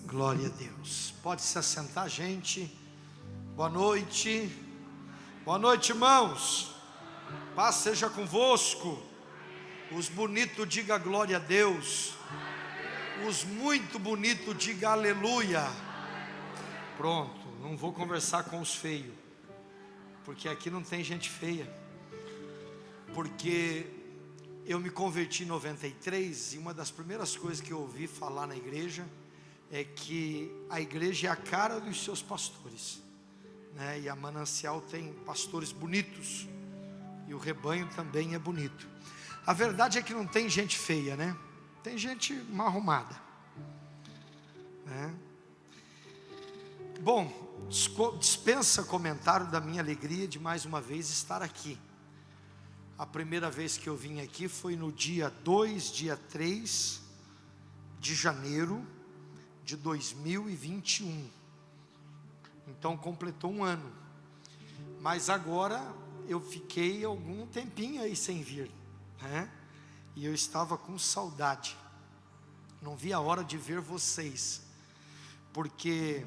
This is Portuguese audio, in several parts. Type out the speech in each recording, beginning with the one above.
Glória a Deus. Pode se assentar, gente. Boa noite. Boa noite, irmãos. Paz seja convosco. Os bonitos diga glória a Deus. Os muito bonitos diga aleluia. Pronto, não vou conversar com os feios, porque aqui não tem gente feia. Porque eu me converti em 93 e uma das primeiras coisas que eu ouvi falar na igreja é que a igreja é a cara dos seus pastores, né? E a Manancial tem pastores bonitos e o rebanho também é bonito. A verdade é que não tem gente feia, né? Tem gente mal arrumada, né? Bom, dispensa comentário da minha alegria de mais uma vez estar aqui. A primeira vez que eu vim aqui foi no dia 3 de janeiro de 2021. Então completou um ano. Mas agora eu fiquei algum tempinho aí sem vir, né? E eu estava com saudade. Não vi a hora de ver vocês. Porque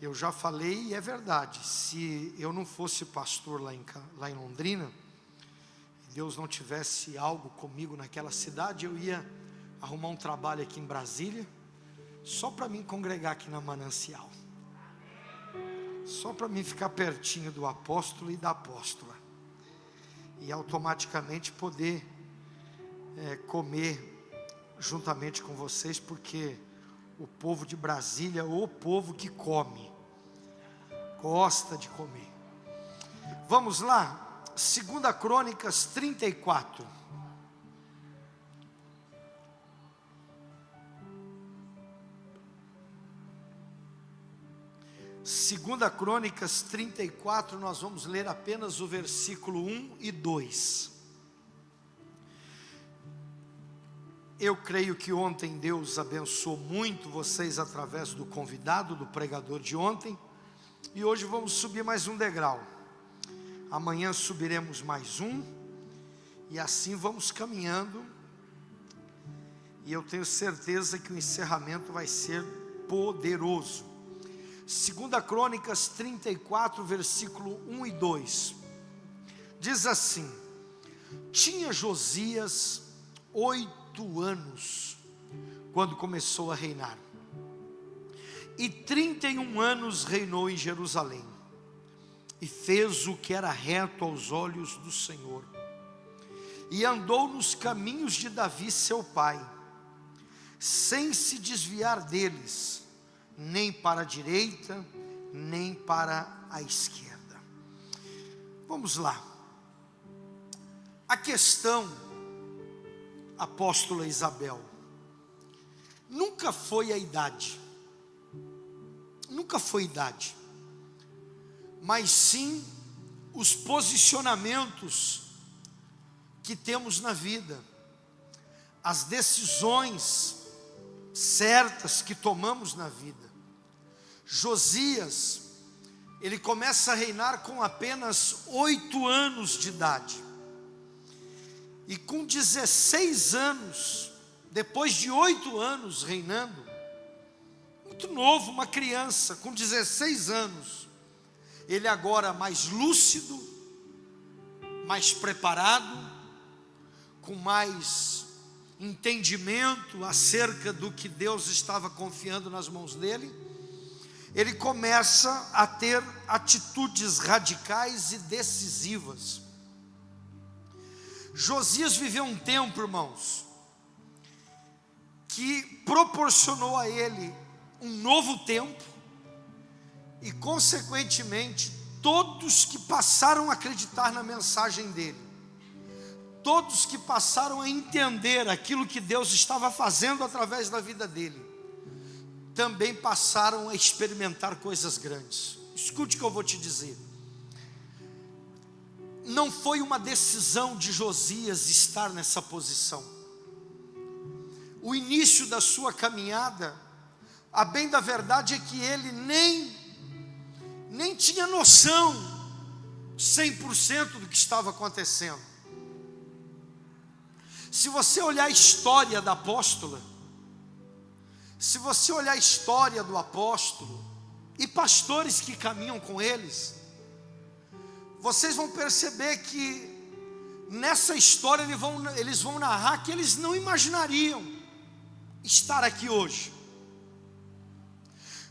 eu já falei e é verdade. Se eu não fosse pastor lá em Londrina, Deus não tivesse algo comigo naquela cidade, eu ia arrumar um trabalho aqui em Brasília, só para mim congregar aqui na Manancial, só para mim ficar pertinho do apóstolo e da apóstola, e automaticamente poder comer juntamente com vocês, porque o povo de Brasília é o povo que come, gosta de comer. Vamos lá. 2 Crônicas 34. Segunda Crônicas 34, nós vamos ler apenas o versículo 1 e 2. Eu creio que ontem Deus abençoou muito vocês através do convidado, do pregador de ontem. E hoje vamos subir mais um degrau. Amanhã subiremos mais um, e assim vamos caminhando, e eu tenho certeza que o encerramento vai ser poderoso. 2 Crônicas 34, versículo 1 e 2, diz assim: tinha Josias 8 anos, quando começou a reinar, e 31 anos reinou em Jerusalém. E fez o que era reto aos olhos do Senhor, e andou nos caminhos de Davi seu pai, sem se desviar deles, nem para a direita, nem para a esquerda. Vamos lá. A questão, apóstola Isabel, nunca foi a idade, nunca foi idade, mas sim os posicionamentos que temos na vida, as decisões certas que tomamos na vida. Josias, ele começa a reinar com apenas 8 anos de idade, e com 16 anos, depois de 8 anos reinando, muito novo, uma criança com 16 anos, ele agora mais lúcido, mais preparado, com mais entendimento acerca do que Deus estava confiando nas mãos dele, ele começa a ter atitudes radicais e decisivas. Josias viveu um tempo, irmãos, que proporcionou a ele um novo tempo, e consequentemente todos que passaram a acreditar na mensagem dele, todos que passaram a entender aquilo que Deus estava fazendo através da vida dele, também passaram a experimentar coisas grandes. Escute o que eu vou te dizer. Não foi uma decisão de Josias estar nessa posição. O início da sua caminhada, a bem da verdade é que ele nem tinha noção 100% do que estava acontecendo. Se você olhar a história da apóstola, Se você olhar a história do apóstolo e pastores que caminham com eles, vocês vão perceber que nessa história eles vão narrar que eles não imaginariam estar aqui hoje.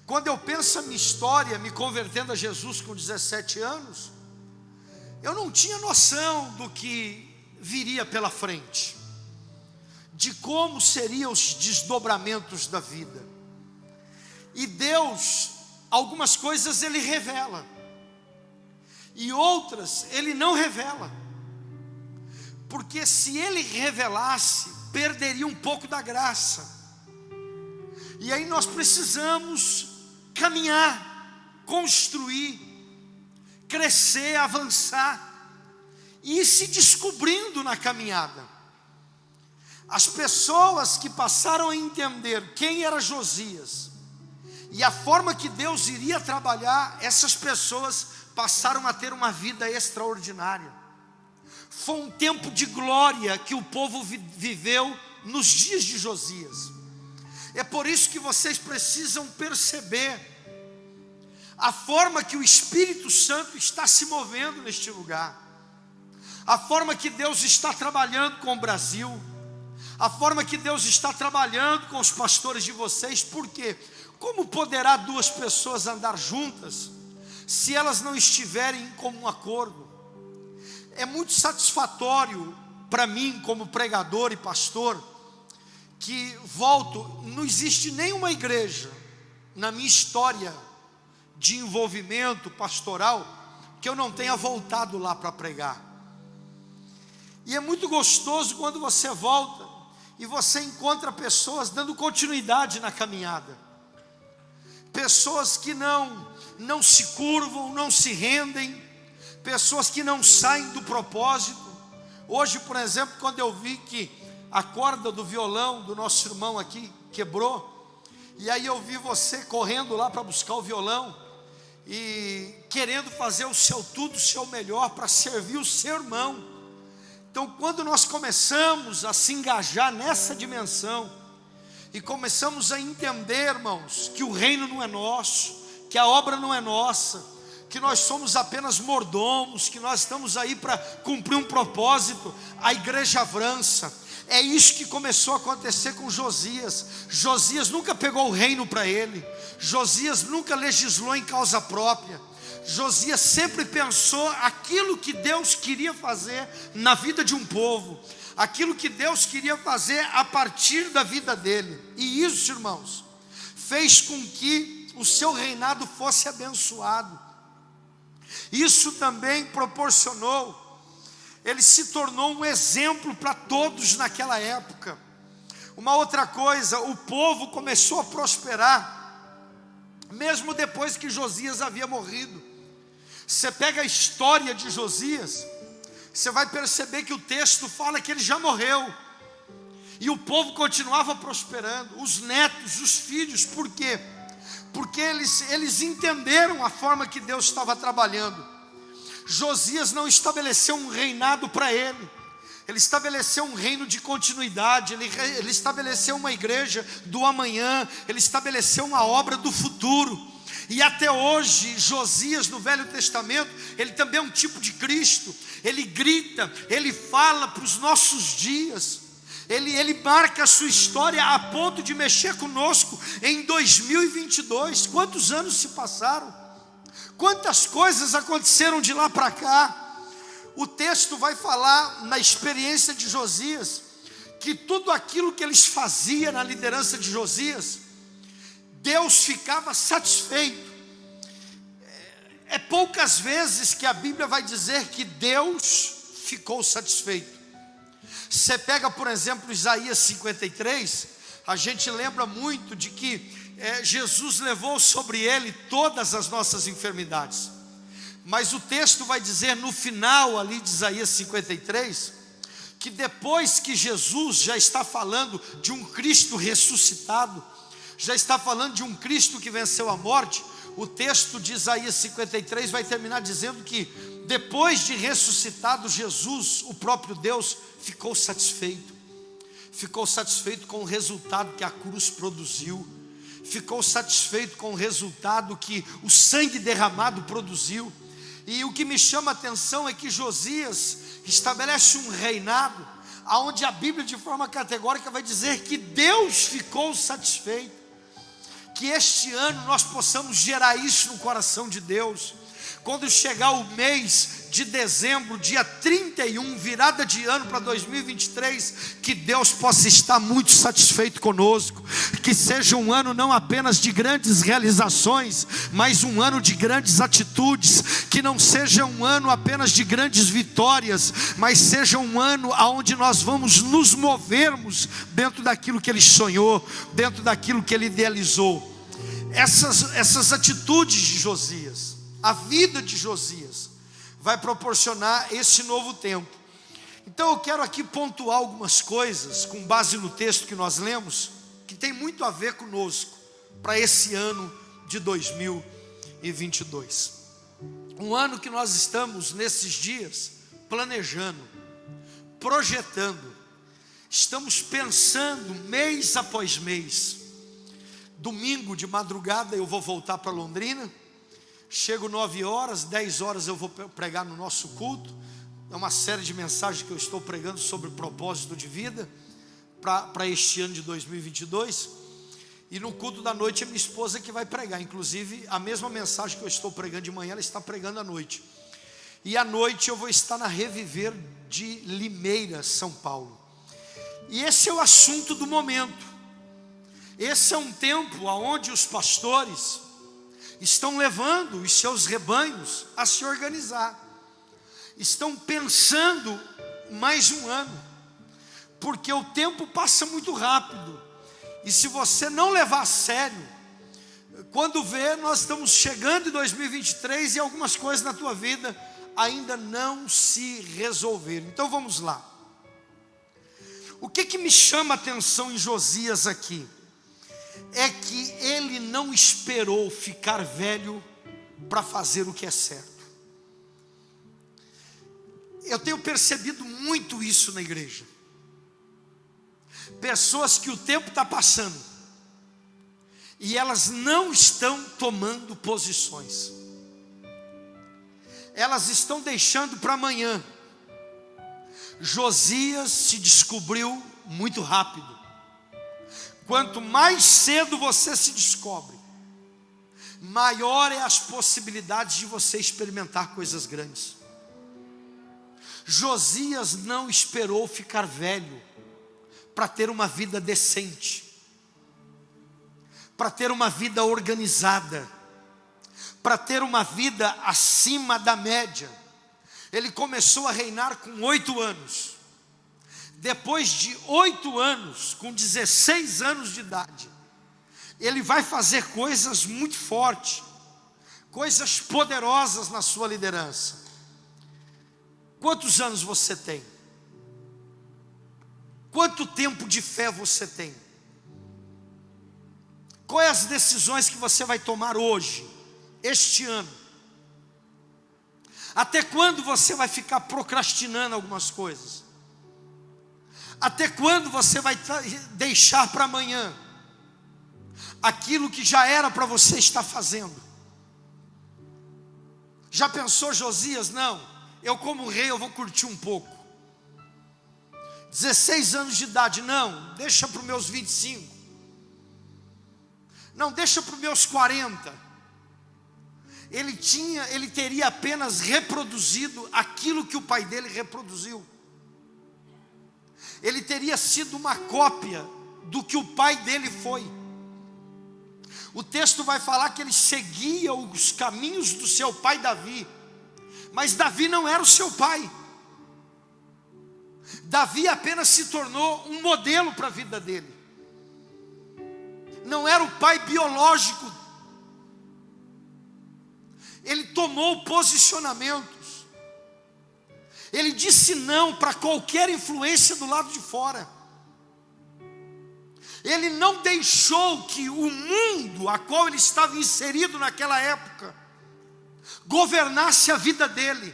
Quando eu penso a minha história, me convertendo a Jesus com 17 anos, eu não tinha noção do que viria pela frente, de como seriam os desdobramentos da vida. E Deus, algumas coisas Ele revela, e outras Ele não revela, porque se Ele revelasse, perderia um pouco da graça. E aí nós precisamos caminhar, construir, crescer, avançar e ir se descobrindo na caminhada. As pessoas que passaram a entender quem era Josias e a forma que Deus iria trabalhar, essas pessoas passaram a ter uma vida extraordinária. Foi um tempo de glória que o povo viveu nos dias de Josias. É por isso que vocês precisam perceber a forma que o Espírito Santo está se movendo neste lugar, a forma que Deus está trabalhando com o Brasil, a forma que Deus está trabalhando com os pastores de vocês. Porque como poderá duas pessoas andar juntas se elas não estiverem em comum acordo? É muito satisfatório para mim, como pregador e pastor, que não existe nenhuma igreja na minha história de envolvimento pastoral que eu não tenha voltado lá para pregar. E é muito gostoso quando você volta e você encontra pessoas dando continuidade na caminhada, pessoas que não se curvam, não se rendem, pessoas que não saem do propósito. Hoje, por exemplo, quando eu vi que a corda do violão do nosso irmão aqui quebrou, e aí eu vi você correndo lá para buscar o violão e querendo fazer o seu tudo, o seu melhor para servir o seu irmão. Então, quando nós começamos a se engajar nessa dimensão e começamos a entender, irmãos, que o reino não é nosso, que a obra não é nossa, que nós somos apenas mordomos, que nós estamos aí para cumprir um propósito, a igreja avança. É isso que começou a acontecer com Josias. Josias nunca pegou o reino para ele, Josias nunca legislou em causa própria. Josias sempre pensou aquilo que Deus queria fazer na vida de um povo, aquilo que Deus queria fazer a partir da vida dele. E isso, irmãos, fez com que o seu reinado fosse abençoado. Isso também proporcionou, ele se tornou um exemplo para todos naquela época. Uma outra coisa, o povo começou a prosperar, mesmo depois que Josias havia morrido. Você pega a história de Josias, você vai perceber que o texto fala que ele já morreu, e o povo continuava prosperando, os netos, os filhos. Por quê? Porque eles entenderam a forma que Deus estava trabalhando. Josias não estabeleceu um reinado para ele estabeleceu um reino de continuidade, ele estabeleceu uma igreja do amanhã, ele estabeleceu uma obra do futuro. E até hoje, Josias no Velho Testamento, ele também é um tipo de Cristo. Ele grita, ele fala para os nossos dias, ele marca a sua história a ponto de mexer conosco em 2022. Quantos anos se passaram? Quantas coisas aconteceram de lá para cá? O texto vai falar na experiência de Josias, que tudo aquilo que eles faziam na liderança de Josias, Deus ficava satisfeito. É poucas vezes que a Bíblia vai dizer que Deus ficou satisfeito. Você pega, por exemplo, Isaías 53, a gente lembra muito de que Jesus levou sobre ele todas as nossas enfermidades. Mas o texto vai dizer no final ali de Isaías 53, que depois que Jesus já está falando de um Cristo ressuscitado, já está falando de um Cristo que venceu a morte, o texto de Isaías 53 vai terminar dizendo que depois de ressuscitado Jesus, o próprio Deus ficou satisfeito. ficou satisfeito com o resultado que a cruz produziu, ficou satisfeito com o resultado que o sangue derramado produziu. E o que me chama a atenção é que Josias estabelece um reinado, onde a Bíblia de forma categórica vai dizer que Deus ficou satisfeito. Que este ano nós possamos gerar isso no coração de Deus. Quando chegar o mês de dezembro, dia 31, virada de ano para 2023, que Deus possa estar muito satisfeito conosco, que seja um ano não apenas de grandes realizações, mas um ano de grandes atitudes, que não seja um ano apenas de grandes vitórias, mas seja um ano onde nós vamos nos movermos dentro daquilo que Ele sonhou, dentro daquilo que Ele idealizou. Essas atitudes de Josias, a vida de Josias, vai proporcionar esse novo tempo. Então eu quero aqui pontuar algumas coisas, com base no texto que nós lemos, que tem muito a ver conosco, para esse ano de 2022. Um ano que nós estamos, nesses dias, planejando, projetando, estamos pensando mês após mês. Domingo de madrugada eu vou voltar para Londrina. Chego 9 horas, 10 horas eu vou pregar no nosso culto. É uma série de mensagens que eu estou pregando sobre o propósito de vida para este ano de 2022. E no culto da noite é minha esposa que vai pregar. Inclusive a mesma mensagem que eu estou pregando de manhã, ela está pregando à noite. E à noite eu vou estar na Reviver de Limeira, São Paulo. E esse é o assunto do momento. Esse é um tempo onde os pastores estão levando os seus rebanhos a se organizar. Estão pensando mais um ano, porque o tempo passa muito rápido. E se você não levar a sério, quando vê, nós estamos chegando em 2023 e algumas coisas na tua vida ainda não se resolveram. Então vamos lá. O que me chama a atenção em Josias aqui? É que ele não esperou ficar velho para fazer o que é certo. Eu tenho percebido muito isso na igreja. Pessoas que o tempo está passando e elas não estão tomando posições. Elas estão deixando para amanhã. Josias se descobriu muito rápido. Quanto mais cedo você se descobre, maior é as possibilidades de você experimentar coisas grandes. Josias não esperou ficar velho para ter uma vida decente, para ter uma vida organizada, para ter uma vida acima da média. Ele começou a reinar com 8 anos. Depois de 8 anos, com 16 anos de idade, ele vai fazer coisas muito fortes, coisas poderosas na sua liderança. Quantos anos você tem? Quanto tempo de fé você tem? Quais as decisões que você vai tomar hoje, este ano? Até quando você vai ficar procrastinando algumas coisas? Até quando você vai deixar para amanhã aquilo que já era para você estar fazendo? Já pensou Josias? Não, eu como rei eu vou curtir um pouco. 16 anos de idade, não, deixa para os meus 25. Não, deixa para os meus 40. Ele teria apenas reproduzido aquilo que o pai dele reproduziu. Ele teria sido uma cópia do que o pai dele foi. O texto vai falar que ele seguia os caminhos do seu pai Davi. Mas Davi não era o seu pai. Davi apenas se tornou um modelo para a vida dele. Não era o pai biológico. Ele tomou posicionamentos. Ele disse não para qualquer influência do lado de fora. Ele não deixou que o mundo a qual ele estava inserido naquela época governasse a vida dele.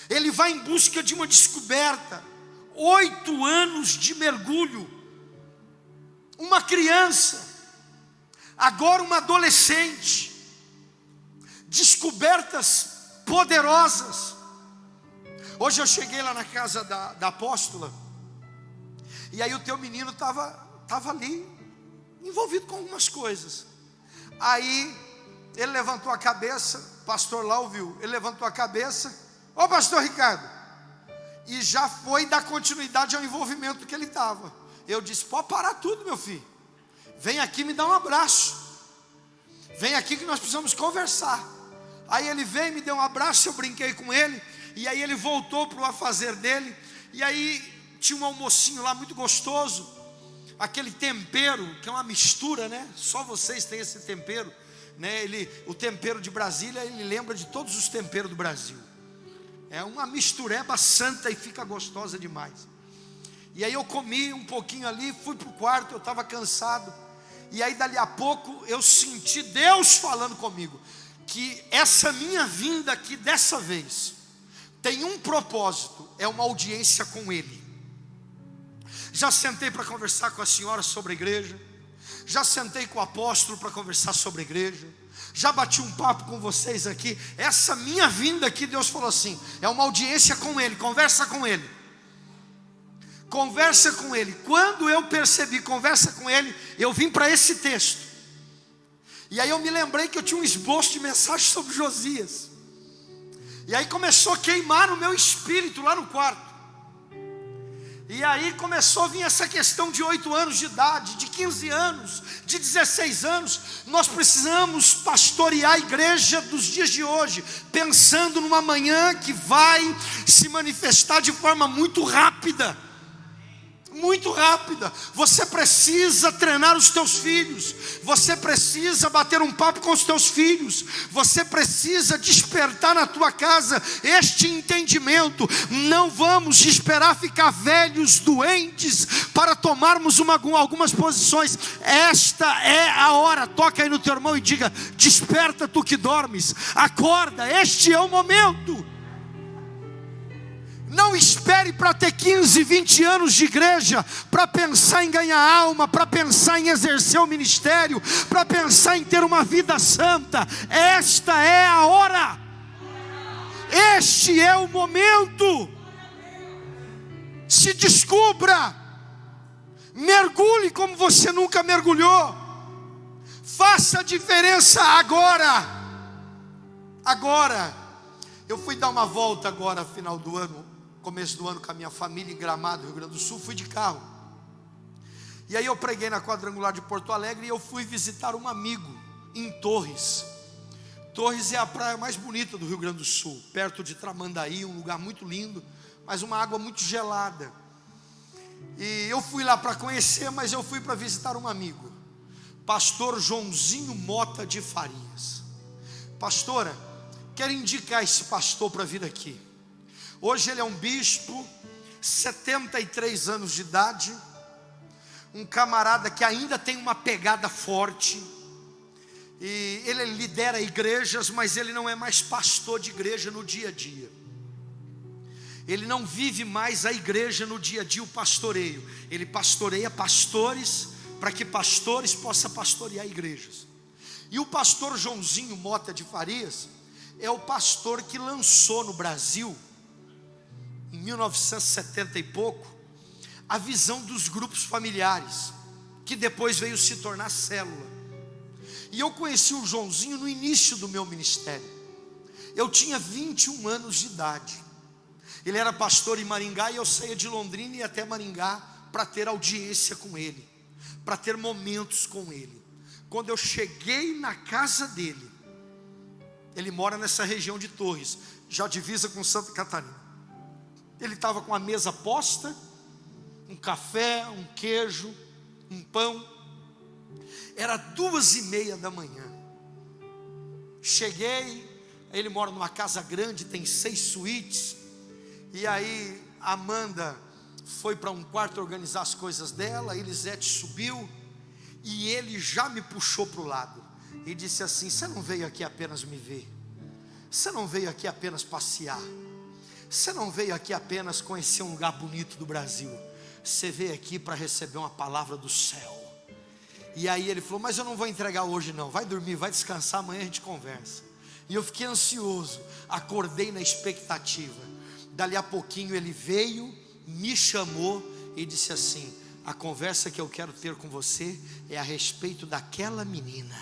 Ele vai em busca de uma descoberta. 8 anos de mergulho, uma criança, agora uma adolescente, descobertas poderosas. Hoje eu cheguei lá na casa da apóstola, e aí o teu menino estava ali, envolvido com algumas coisas. Aí ele levantou a cabeça, o pastor lá ouviu, ele levantou a cabeça, ô pastor Ricardo, e já foi dar continuidade ao envolvimento que ele estava. Eu disse, pode parar tudo, meu filho, vem aqui me dar um abraço, vem aqui que nós precisamos conversar. Aí ele veio, me deu um abraço, eu brinquei com ele, e aí ele voltou para o afazer dele, e aí tinha um almocinho lá muito gostoso, aquele tempero, que é uma mistura, né? Só vocês têm esse tempero, né? O tempero de Brasília, ele lembra de todos os temperos do Brasil, é uma mistureba santa e fica gostosa demais. E aí eu comi um pouquinho ali, fui para o quarto, eu estava cansado, e aí dali a pouco eu senti Deus falando comigo, que essa minha vinda aqui dessa vez tem um propósito, é uma audiência com Ele. Já sentei para conversar com a senhora sobre a igreja, já sentei com o apóstolo para conversar sobre a igreja, já bati um papo com vocês aqui. Essa minha vinda aqui, Deus falou assim, é uma audiência com Ele, conversa com Ele. Conversa com Ele. Quando eu percebi, conversa com Ele, eu vim para esse texto. E aí eu me lembrei que eu tinha um esboço de mensagem sobre Josias. E aí começou a queimar no meu espírito lá no quarto. E aí começou a vir essa questão de 8 anos de idade, de 15 anos, de 16 anos. Nós precisamos pastorear a igreja dos dias de hoje, pensando numa manhã que vai se manifestar de forma muito rápida. Muito rápida. Você precisa treinar os teus filhos, você precisa bater um papo com os teus filhos, você precisa despertar na tua casa este entendimento. Não vamos esperar ficar velhos, doentes, para tomarmos algumas posições. Esta é a hora. Toca aí no teu irmão e diga, desperta tu que dormes, acorda, este é o momento. Não espere para ter 15, 20 anos de igreja, para pensar em ganhar alma, para pensar em exercer o ministério, para pensar em ter uma vida santa. Esta é a hora, este é o momento. Se descubra, mergulhe como você nunca mergulhou, faça a diferença agora. Eu fui dar uma volta agora, final do ano, começo do ano, com a minha família em Gramado, Rio Grande do Sul. Fui de carro, e aí eu preguei na quadrangular de Porto Alegre, e eu fui visitar um amigo em Torres. Torres é a praia mais bonita do Rio Grande do Sul, perto de Tramandaí, um lugar muito lindo, mas uma água muito gelada. E eu fui lá para conhecer, mas eu fui para visitar um amigo, pastor Joãozinho Mota de Farias. Pastora, quero indicar esse pastor para vir aqui. Hoje ele é um bispo, 73 anos de idade, um camarada que ainda tem uma pegada forte, e ele lidera igrejas, mas ele não é mais pastor de igreja no dia a dia. Ele não vive mais a igreja no dia a dia, o pastoreio. Ele pastoreia pastores, para que pastores possam pastorear igrejas. E o pastor Joãozinho Mota de Farias é o pastor que lançou no Brasil, em 1970 e pouco, a visão dos grupos familiares, que depois veio se tornar célula. E eu conheci o Joãozinho no início do meu ministério. Eu tinha 21 anos de idade. Ele era pastor em Maringá, e eu saía de Londrina e ia até Maringá para ter audiência com ele, para ter momentos com ele. Quando eu cheguei na casa dele, ele mora nessa região de Torres, já divisa com Santa Catarina. Ele estava com a mesa posta, um café, um queijo, um pão. Era 2:30 da manhã. Cheguei, ele mora numa casa grande, tem 6 suítes. E aí a Amanda foi para um quarto organizar as coisas dela, a Elisete subiu, e ele já me puxou para o lado e disse assim: você não veio aqui apenas me ver, você não veio aqui apenas passear, Você não veio aqui apenas conhecer um lugar bonito do Brasil. Você veio aqui para receber uma palavra do céu. E aí ele falou, mas eu não vou entregar hoje não. Vai dormir, vai descansar, amanhã a gente conversa. E eu fiquei ansioso, acordei na expectativa. Dali a pouquinho ele veio, me chamou e disse assim: a conversa que eu quero ter com você é a respeito daquela menina.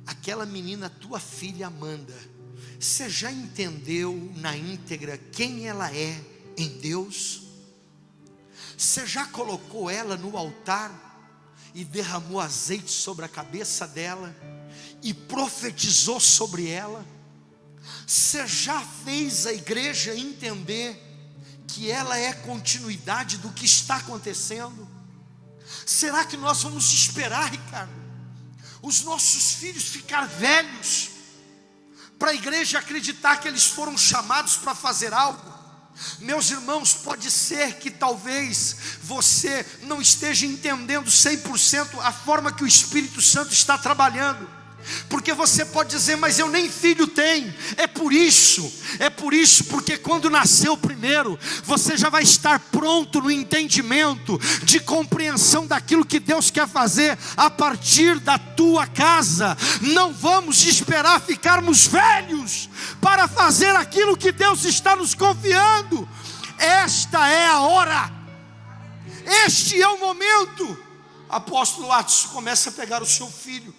Aquela menina, tua filha Amanda. Você já entendeu na íntegra quem ela é em Deus? Você já colocou ela no altar e derramou azeite sobre a cabeça dela e profetizou sobre ela? Você já fez a igreja entender que ela é continuidade do que está acontecendo? Será que nós vamos esperar, Ricardo, os nossos filhos ficar velhos para a igreja acreditar que eles foram chamados para fazer algo? Meus irmãos, pode ser que talvez você não esteja entendendo 100% a forma que o Espírito Santo está trabalhando, porque você pode dizer, mas eu nem filho tenho. É por isso, porque quando nasceu o primeiro, você já vai estar pronto no entendimento, de compreensão daquilo que Deus quer fazer a partir da tua casa. Não vamos esperar ficarmos velhos para fazer aquilo que Deus está nos confiando. Esta é a hora, este é o momento. Apóstolo Atos, começa a pegar o seu filho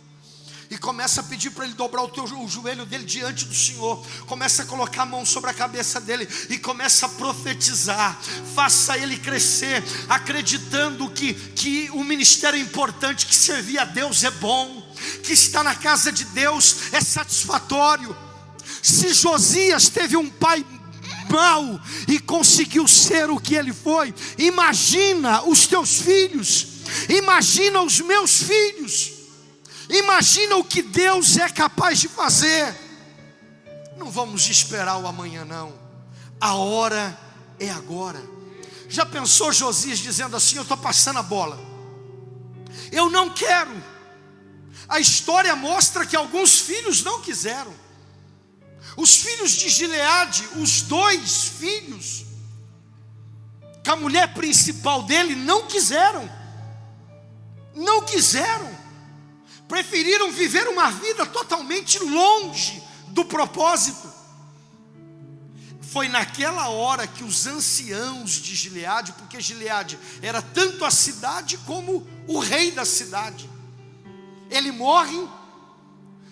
e começa a pedir para ele dobrar o joelho dele diante do Senhor. Começa a colocar a mão sobre a cabeça dele e começa a profetizar. Faça ele crescer, acreditando que o ministério é importante, que servir a Deus é bom, que estar na casa de Deus é satisfatório. Se Josias teve um pai mau e conseguiu ser o que ele foi, imagina os teus filhos, imagina os meus filhos. Imagina o que Deus é capaz de fazer. Não vamos esperar o amanhã não. A hora é agora. Já pensou Josias dizendo assim: eu estou passando a bola, eu não quero. A história mostra que alguns filhos não quiseram. Os filhos de Gileade, os 2 filhos, que a mulher principal dele não quiseram. Não quiseram. Preferiram viver uma vida totalmente longe do propósito. Foi naquela hora que os anciãos de Gileade, porque Gileade era tanto a cidade como o rei da cidade, ele morre,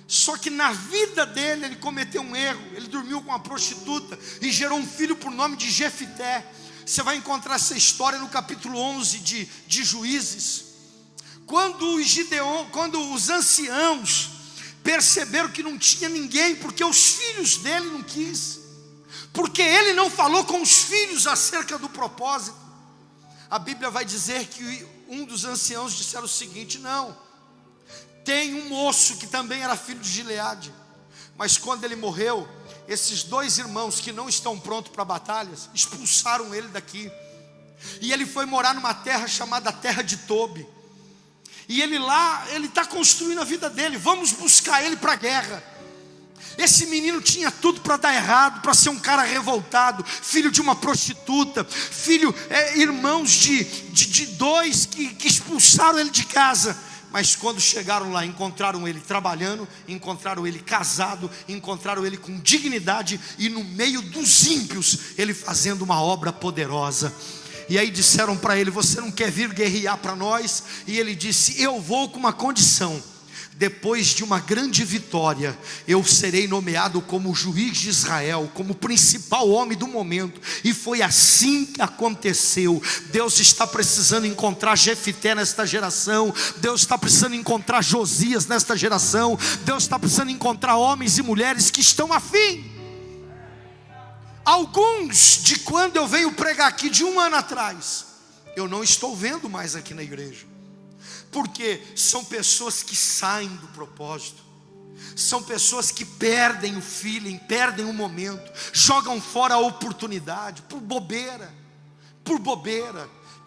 só que na vida dele ele cometeu um erro. Ele dormiu com uma prostituta e gerou um filho por nome de Jefité. Você vai encontrar essa história no capítulo 11 de Juízes. Quando os anciãos perceberam que não tinha ninguém, porque os filhos dele não quis, porque ele não falou com os filhos acerca do propósito, a Bíblia vai dizer que um dos anciãos disseram o seguinte: não, tem um moço que também era filho de Gileade, mas quando ele morreu, esses 2 irmãos que não estão prontos para batalhas, expulsaram ele daqui, e ele foi morar numa terra chamada Terra de Tobi. E ele está construindo a vida dele. Vamos buscar ele para a guerra. Esse menino tinha tudo para dar errado, para ser um cara revoltado, filho de uma prostituta, irmãos de 2 que expulsaram ele de casa. Mas quando chegaram lá, encontraram ele trabalhando, encontraram ele casado, encontraram ele com dignidade, e no meio dos ímpios, ele fazendo uma obra poderosa. E aí disseram para ele: você não quer vir guerrear para nós? E ele disse: eu vou com uma condição. Depois de uma grande vitória, eu serei nomeado como juiz de Israel, como principal homem do momento. E foi assim que aconteceu. Deus está precisando encontrar Jefité nesta geração. Deus está precisando encontrar Josias nesta geração. Deus está precisando encontrar homens e mulheres que estão afim. Alguns de quando eu venho pregar aqui de 1 ano atrás, eu não estou vendo mais aqui na igreja, porque são pessoas que saem do propósito, são pessoas que perdem o feeling, perdem o momento, jogam fora a oportunidade por bobeira.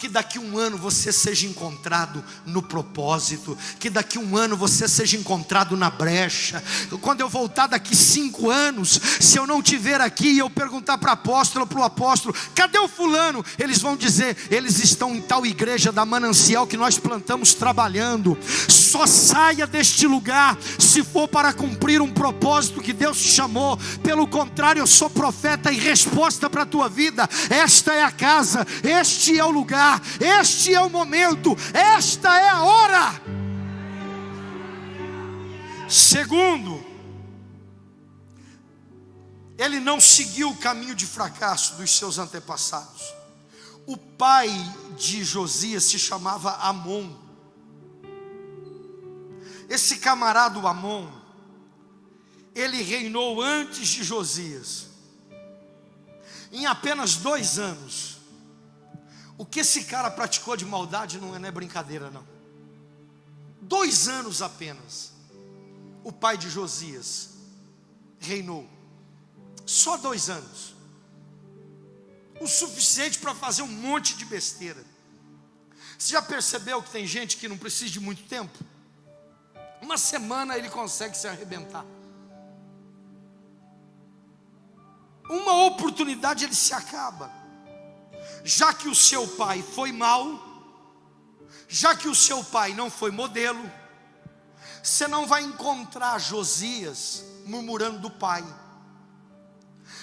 que daqui um ano você seja encontrado no propósito, que daqui um ano você seja encontrado na brecha. Quando eu voltar daqui 5 anos, se eu não tiver aqui e eu perguntar para o apóstolo, cadê o fulano? Eles vão dizer, eles estão em tal igreja da Manancial que nós plantamos trabalhando. Só saia deste lugar se for para cumprir um propósito que Deus te chamou. Pelo contrário, eu sou profeta e resposta para a tua vida. Esta é a casa, este é o lugar, este é o momento, esta é a hora. Segundo, ele não seguiu o caminho de fracasso dos seus antepassados. O pai de Josias se chamava Amon. Esse camarada Amon, ele reinou antes de Josias. Em apenas 2 anos, o que esse cara praticou de maldade não é brincadeira não. 2 anos apenas, o pai de Josias reinou. Só 2 anos. O suficiente para fazer um monte de besteira. Você já percebeu que tem gente que não precisa de muito tempo? 1 semana ele consegue se arrebentar. Uma oportunidade ele se acaba. Já que o seu pai foi mau, já que o seu pai não foi modelo, você não vai encontrar Josias murmurando do pai.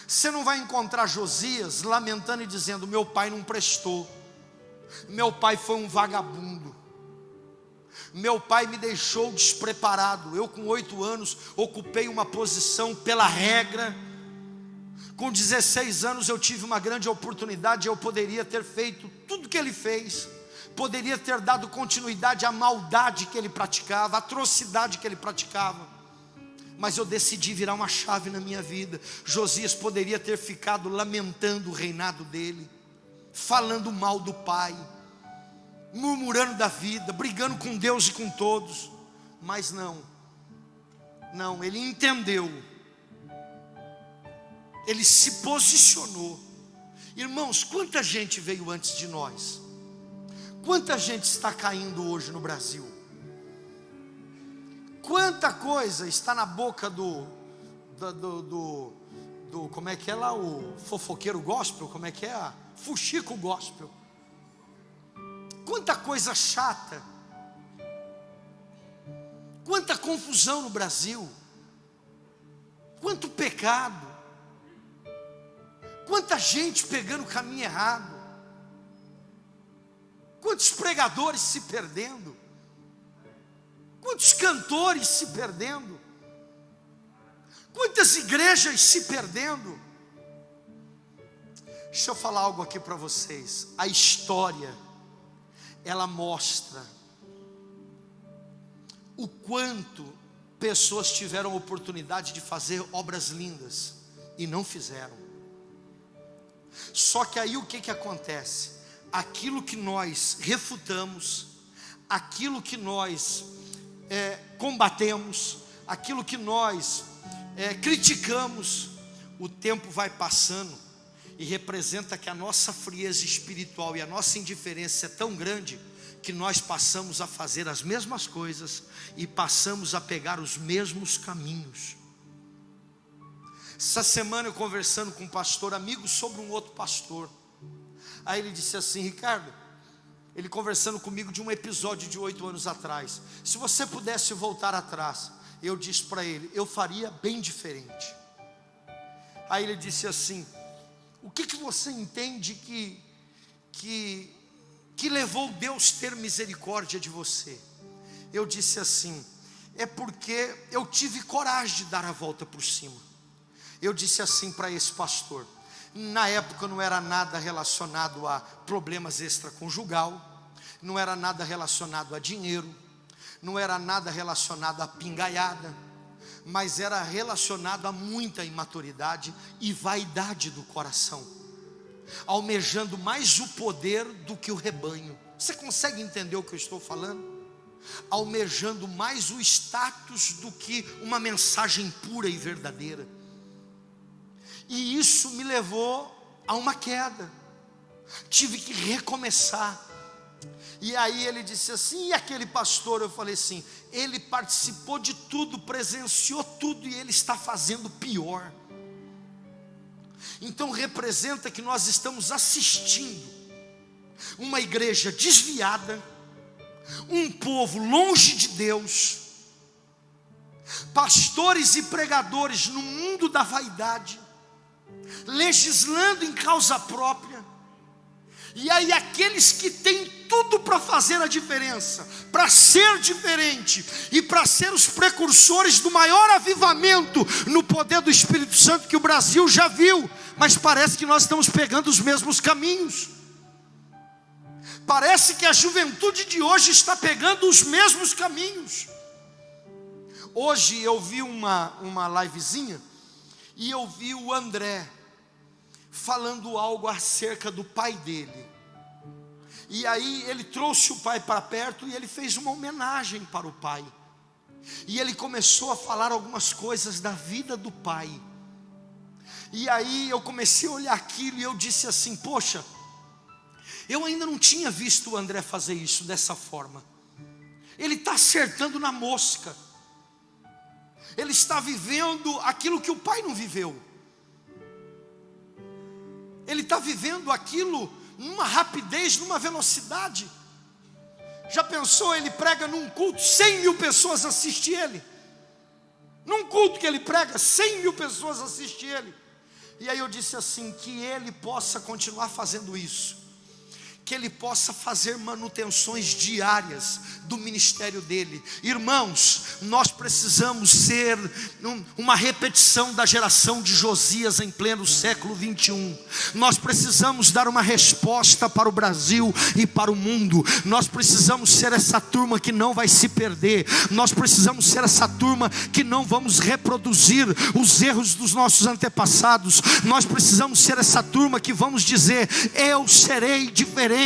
Você não vai encontrar Josias lamentando e dizendo, meu pai não prestou, meu pai foi um vagabundo, meu pai me deixou despreparado. Eu com 8 anos ocupei uma posição pela regra. Com 16 anos eu tive uma grande oportunidade. Eu poderia ter feito tudo que ele fez. Poderia ter dado continuidade à maldade que ele praticava, à atrocidade que ele praticava. Mas eu decidi virar uma chave na minha vida. Josias poderia ter ficado lamentando o reinado dele, falando mal do pai, murmurando da vida, brigando com Deus e com todos. Mas não, ele entendeu. Ele se posicionou. Irmãos, quanta gente veio antes de nós? Quanta gente está caindo hoje no Brasil? Quanta coisa está na boca do como é que é lá, o fofoqueiro gospel, como é que é? Fuxico gospel. Quanta coisa chata, quanta confusão no Brasil, quanto pecado, quanta gente pegando o caminho errado, quantos pregadores se perdendo, quantos cantores se perdendo, quantas igrejas se perdendo. Deixa eu falar algo aqui para vocês. A história, ela mostra o quanto pessoas tiveram oportunidade de fazer obras lindas e não fizeram. Só que aí o que acontece? Aquilo que nós refutamos, aquilo que nós combatemos, aquilo que nós criticamos, o tempo vai passando e representa que a nossa frieza espiritual e a nossa indiferença é tão grande que nós passamos a fazer as mesmas coisas e passamos a pegar os mesmos caminhos. Essa semana eu conversando com um pastor amigo sobre um outro pastor. Aí ele disse assim, Ricardo, ele conversando comigo de um episódio de 8 anos atrás. Se você pudesse voltar atrás, eu disse para ele, eu faria bem diferente. Aí ele disse assim, o que você entende que levou Deus ter misericórdia de você? Eu disse assim, é porque eu tive coragem de dar a volta por cima. Eu disse assim para esse pastor, na época não era nada relacionado a problemas extraconjugal, não era nada relacionado a dinheiro, não era nada relacionado a pingaiada, mas era relacionado a muita imaturidade e vaidade do coração, almejando mais o poder do que o rebanho. Você consegue entender o que eu estou falando? Almejando mais o status do que uma mensagem pura e verdadeira. E isso me levou a uma queda. Tive que recomeçar. E aí ele disse assim: e aquele pastor? Eu falei assim: ele participou de tudo, presenciou tudo, e ele está fazendo pior. Então representa que nós estamos assistindo uma igreja desviada, um povo longe de Deus, pastores e pregadores no mundo da vaidade, legislando em causa própria. E aí aqueles que têm tudo para fazer a diferença, para ser diferente e para ser os precursores do maior avivamento no poder do Espírito Santo que o Brasil já viu, mas parece que nós estamos pegando os mesmos caminhos. Parece que a juventude de hoje está pegando os mesmos caminhos. Hoje eu vi uma livezinha e eu vi o André falando algo acerca do pai dele. E aí ele trouxe o pai para perto e ele fez uma homenagem para o pai. E ele começou a falar algumas coisas da vida do pai. E aí eu comecei a olhar aquilo e eu disse assim: poxa, eu ainda não tinha visto o André fazer isso dessa forma. Ele está acertando na mosca. Ele está vivendo aquilo que o pai não viveu. Ele está vivendo aquilo numa rapidez, numa velocidade. Já pensou, ele prega num culto, 100 mil pessoas assistem ele. Num culto que ele prega, 100 mil pessoas assistem ele. E aí eu disse assim: que ele possa continuar fazendo isso, que ele possa fazer manutenções diárias do ministério dele. Irmãos, nós precisamos ser uma repetição da geração de Josias em pleno século 21. Nós precisamos dar uma resposta para o Brasil e para o mundo. Nós precisamos ser essa turma que não vai se perder. Nós precisamos ser essa turma que não vamos reproduzir os erros dos nossos antepassados. Nós precisamos ser essa turma que vamos dizer: eu serei diferente.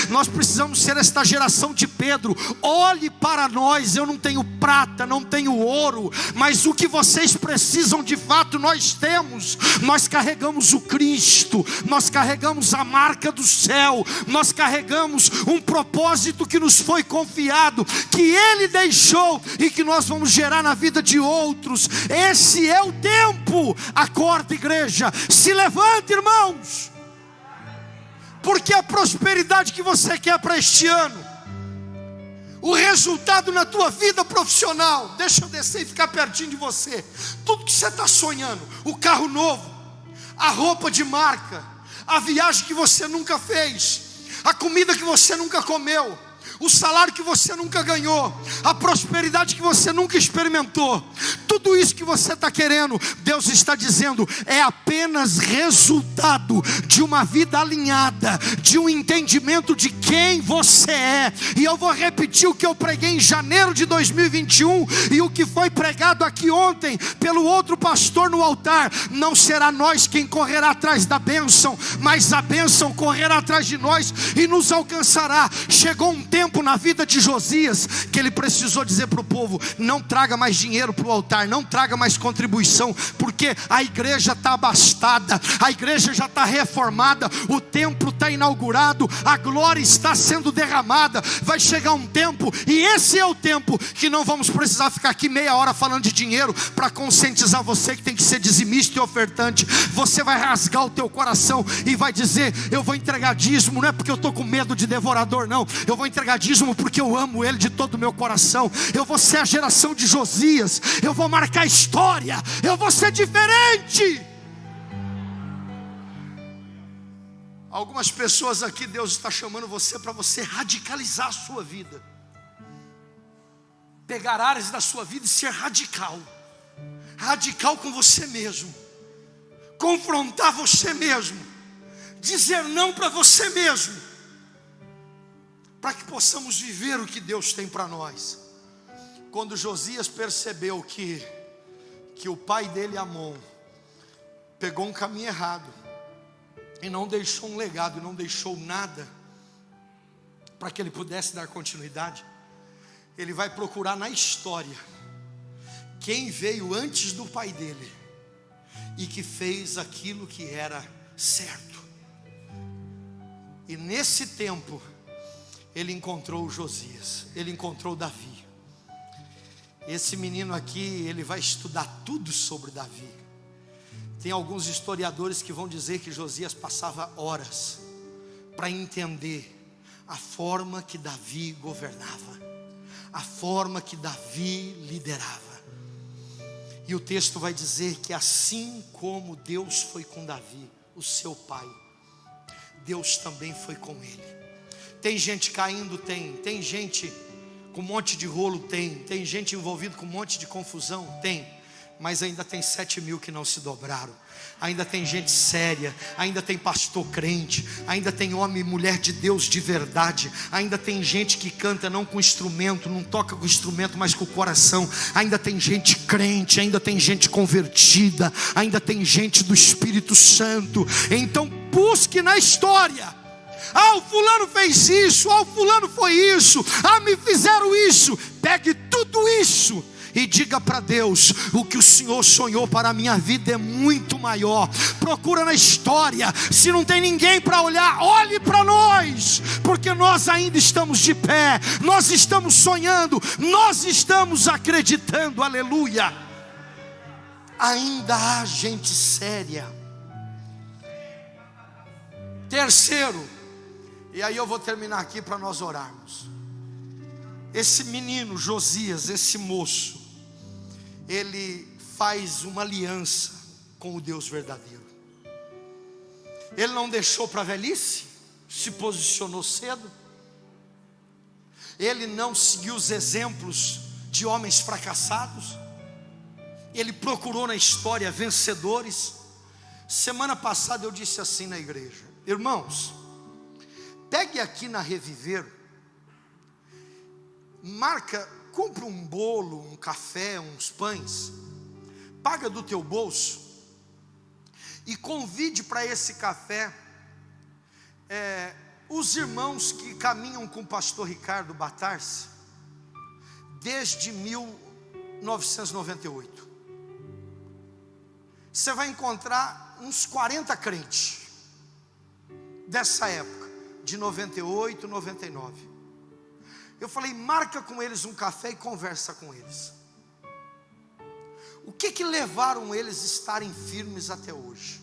Nós precisamos ser esta geração de Pedro: olhe para nós, eu não tenho prata, não tenho ouro, mas o que vocês precisam de fato nós temos. Nós carregamos o Cristo, nós carregamos a marca do céu, nós carregamos um propósito que nos foi confiado, que Ele deixou e que nós vamos gerar na vida de outros. Esse é o tempo. Acorda, igreja, se levanta, irmãos, porque a prosperidade que você quer para este ano, o resultado na tua vida profissional, deixa eu descer e ficar pertinho de você, tudo que você está sonhando, o carro novo, a roupa de marca, a viagem que você nunca fez, a comida que você nunca comeu, o salário que você nunca ganhou, a prosperidade que você nunca experimentou, tudo isso que você está querendo, Deus está dizendo, é apenas resultado de uma vida alinhada, de um entendimento de quem você é. E eu vou repetir o que eu preguei em janeiro de 2021 e o que foi pregado aqui ontem pelo outro pastor no altar: não será nós quem correrá atrás da bênção, mas a bênção correrá atrás de nós e nos alcançará. Chegou um tempo na vida de Josias que ele precisou dizer para o povo: não traga mais dinheiro para o altar, não traga mais contribuição, porque a igreja está abastada, a igreja já está reformada, o templo está inaugurado, a glória está sendo derramada. Vai chegar um tempo, e esse é o tempo, que não vamos precisar ficar aqui meia hora falando de dinheiro para conscientizar você que tem que ser dizimista e ofertante. Você vai rasgar o teu coração e vai dizer: eu vou entregar dízimo, não é porque eu estou com medo de devorador, não, eu vou entregar dízimo porque eu amo Ele de todo o meu coração. Eu vou ser a geração de Josias, eu vou marcar história, eu vou ser diferente. Algumas pessoas aqui, Deus está chamando você para você radicalizar a sua vida, pegar áreas da sua vida e ser radical, radical com você mesmo, confrontar você mesmo, dizer não para você mesmo, para que possamos viver o que Deus tem para nós. Quando Josias percebeu que o pai dele, Amon, pegou um caminho errado e não deixou um legado, e não deixou nada para que ele pudesse dar continuidade, ele vai procurar na história quem veio antes do pai dele e que fez aquilo que era certo. E nesse tempo ele encontrou o Josias, ele encontrou Davi. Esse menino aqui, ele vai estudar tudo sobre Davi. Tem alguns historiadores que vão dizer que Josias passava horas para entender a forma que Davi governava, a forma que Davi liderava. E o texto vai dizer que assim como Deus foi com Davi, o seu pai, Deus também foi com ele. Tem gente caindo? Tem gente com um monte de rolo? Tem gente envolvida com um monte de confusão? Tem. Mas ainda tem 7.000 que não se dobraram. Ainda tem gente séria, ainda tem pastor crente, ainda tem homem e mulher de Deus de verdade, ainda tem gente que canta não com instrumento, não toca com instrumento, mas com o coração. Ainda tem gente crente, ainda tem gente convertida, ainda tem gente do Espírito Santo. Então busque na história. O fulano fez isso, o fulano foi isso, me fizeram isso. Pegue tudo isso e diga para Deus: o que o Senhor sonhou para a minha vida é muito maior. Procura na história. Se não tem ninguém para olhar, olhe para nós, porque nós ainda estamos de pé, nós estamos sonhando, nós estamos acreditando. Aleluia. Ainda há gente séria. Terceiro, e aí eu vou terminar aqui para nós orarmos. Esse menino Josias, esse moço, ele faz uma aliança com o Deus verdadeiro. Ele não deixou para a velhice, se posicionou cedo. Ele não seguiu os exemplos de homens fracassados. Ele procurou na história vencedores. Semana passada eu disse assim na igreja: irmãos, pegue aqui na Reviver, compra um bolo, um café, uns pães, paga do teu bolso e convide para esse café os irmãos que caminham com o pastor Ricardo Batarse desde 1998. Você vai encontrar uns 40 crentes dessa época, de 98, 99. Eu falei: marca com eles um café e conversa com eles. O que levaram eles a estarem firmes até hoje?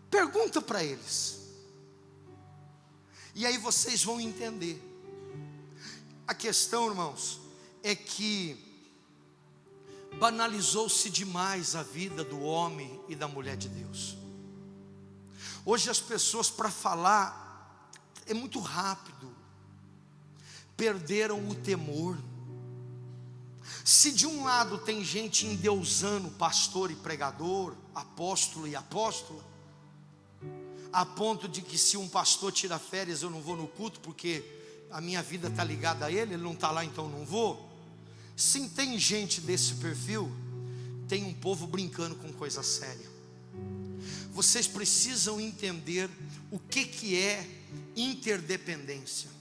Pergunta para eles. E aí vocês vão entender. A questão, irmãos, é que banalizou-se demais a vida do homem e da mulher de Deus. Hoje as pessoas, para falar, é muito rápido. Perderam o temor. Se de um lado tem gente endeusando pastor e pregador, apóstolo e apóstola, a ponto de que se um pastor tira férias eu não vou no culto porque a minha vida está ligada a ele não está lá, então não vou. Sim, tem gente desse perfil, tem um povo brincando com coisa séria. Vocês precisam entender o que é interdependência.